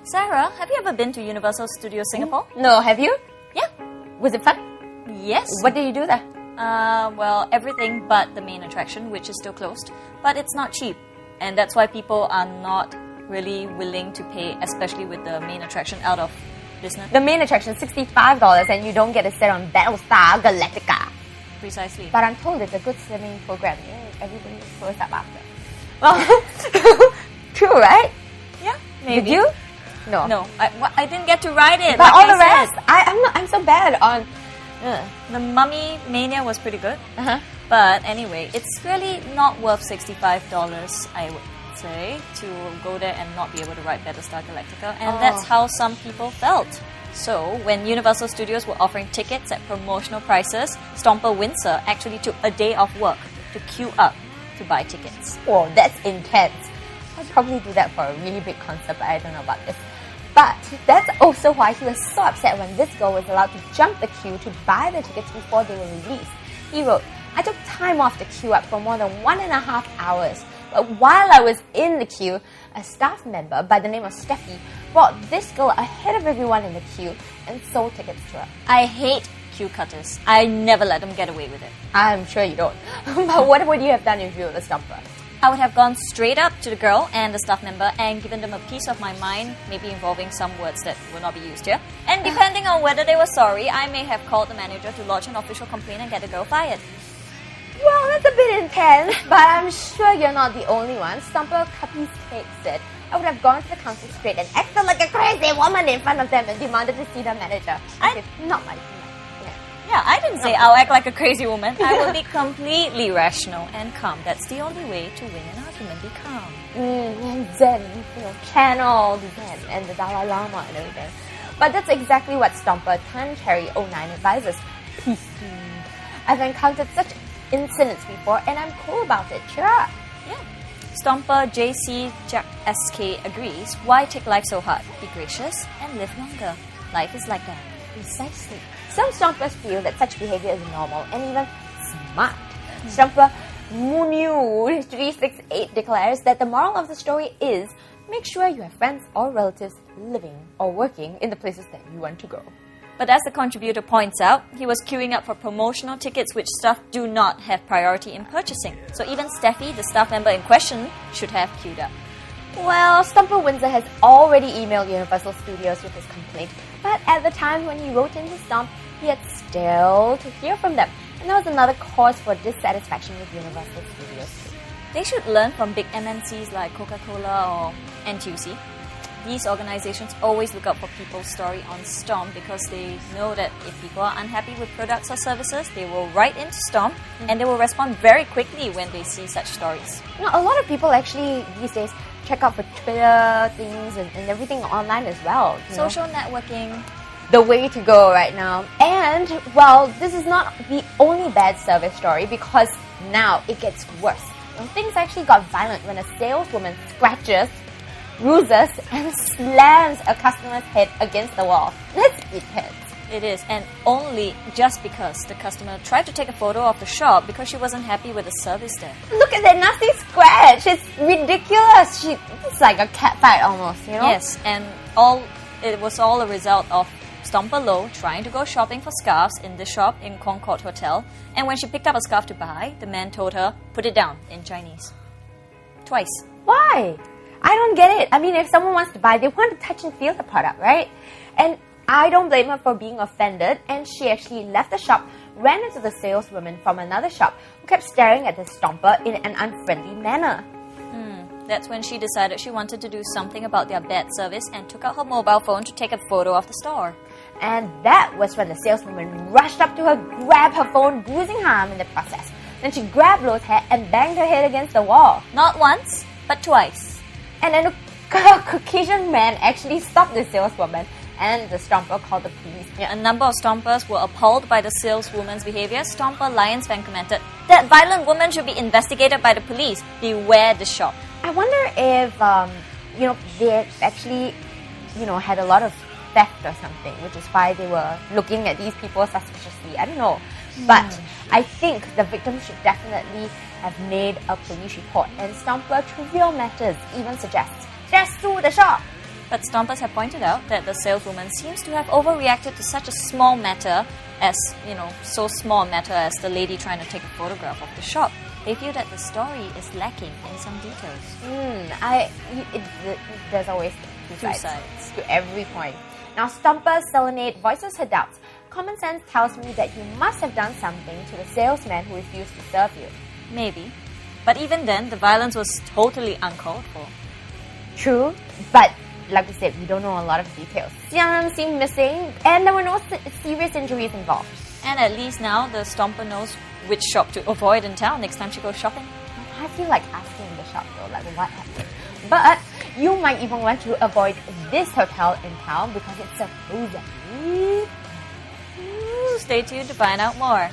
Sarah, have you ever been to Universal Studios Singapore? No, have you? Yeah. Was it fun? Yes. What did you do there? Well, everything but the main attraction, which is still closed. But it's not cheap. And that's why people are not really willing to pay, especially with the main attraction out of business. The main attraction is $65 and you don't get to sit on Battlestar Galactica. Precisely. But I'm told it's a good swimming program. Yeah, everybody throws up after. Well, true, right? Yeah, maybe. Did you? No. No, I didn't get to ride it. But like all the I rest, said. I'm so bad on... The Mummy Mania was pretty good. Uh-huh. But anyway, it's really not worth $65, I would say, to go there and not be able to ride Battlestar Galactica. And that's how some people felt. So, when Universal Studios were offering tickets at promotional prices, Stomper Windsor actually took a day off work to queue up to buy tickets. Whoa, that's intense. I'd probably do that for a really big concert, but I don't know about this. But that's also why he was so upset when this girl was allowed to jump the queue to buy the tickets before they were released. He wrote, "I took time off the queue up for more than 1.5 hours. But while I was in the queue, a staff member by the name of Steffi brought this girl ahead of everyone in the queue and sold tickets to her." I hate queue cutters. I never let them get away with it. I'm sure you don't. But what would you have done if you were the Stomper? I would have gone straight up to the girl and the staff member and given them a piece of my mind, maybe involving some words that will not be used here. And depending on whether they were sorry, I may have called the manager to lodge an official complaint and get the girl fired. Well, that's a bit intense, but I'm sure you're not the only one. Stomper Cuppies Cake said, "I would have gone to the council straight and acted like a crazy woman in front of them and demanded to see the manager." Not my Yeah, I didn't say I'll act like a crazy woman. I will be completely rational and calm. That's the only way to win an argument. Be calm. And Zen, channel Zen and the Dalai Lama and everything. But that's exactly what Stomper Tan Cherry 09 advises. Peace. I've encountered such incidents before and I'm cool about it. Cheer up. Yeah. Stomper JC Jack SK agrees. Why take life so hard? Be gracious and live longer. Life is like that. Precisely. Some Stompers feel that such behavior is normal and even smart. Stomper Muniu368 declares that the moral of the story is make sure you have friends or relatives living or working in the places that you want to go. But as the contributor points out, he was queuing up for promotional tickets which staff do not have priority in purchasing. So even Steffi, the staff member in question, should have queued up. Well, Stomper Windsor has already emailed Universal Studios with his complaint, but at the time when he wrote in his stomp, he had still to hear from them. And that was another cause for dissatisfaction with Universal Studios too. They should learn from big MNCs like Coca-Cola or NTUC. These organizations always look out for people's story on Stomp because they know that if people are unhappy with products or services, they will write into Stomp and they will respond very quickly when they see such stories. A lot of people actually these days check out for Twitter things and everything online as well. Social networking. The way to go right now. And, well, this is not the only bad service story because now it gets worse. Things actually got violent when a saleswoman scratches, bruises, and slams a customer's head against the wall. That's intense. It is, and only just because the customer tried to take a photo of the shop because she wasn't happy with the service there. Look at that nasty scratch. It's ridiculous. It's like a cat fight almost, Yes, and it was all a result of Stomper Low trying to go shopping for scarves in the shop in Concord Hotel, and when she picked up a scarf to buy, the man told her, "Put it down," in Chinese. Twice. Why? I don't get it. I mean, if someone wants to buy, they want to touch and feel the product, right? And I don't blame her for being offended, and she actually left the shop, ran into the saleswoman from another shop who kept staring at the Stomper in an unfriendly manner. That's when she decided she wanted to do something about their bad service and took out her mobile phone to take a photo of the store. And that was when the saleswoman rushed up to her, grabbed her phone, bruising her arm in the process. Then she grabbed Lo's hair and banged her head against the wall. Not once, but twice. And then a Caucasian man actually stopped the saleswoman, and the Stomper called the police. A number of Stompers were appalled by the saleswoman's behavior. Stomper Lions fan commented, "That violent woman should be investigated by the police. Beware the shop." I wonder if, they actually, had a lot of theft or something, which is why they were looking at these people suspiciously. I don't know. But I think the victim should definitely have made a police report. And Stomper Trivial Matters even suggests just sue the shop. But Stompers have pointed out that the saleswoman seems to have overreacted to such a small matter as, so small a matter as the lady trying to take a photograph of the shop. They feel that the story is lacking in some details. There's always two sides to every point. Now, Stomper Selenade voices her doubts. Common sense tells me that you must have done something to the salesman who refused to serve you. Maybe. But even then, the violence was totally uncalled for. True, but like we said, we don't know a lot of details. Xiang seemed missing, and there were no serious injuries involved. And at least now, the Stomper knows which shop to avoid in town next time she goes shopping. I feel like asking in the shop though, like what happened. But you might even want to avoid this hotel in town because it's supposedly... Stay tuned to find out more.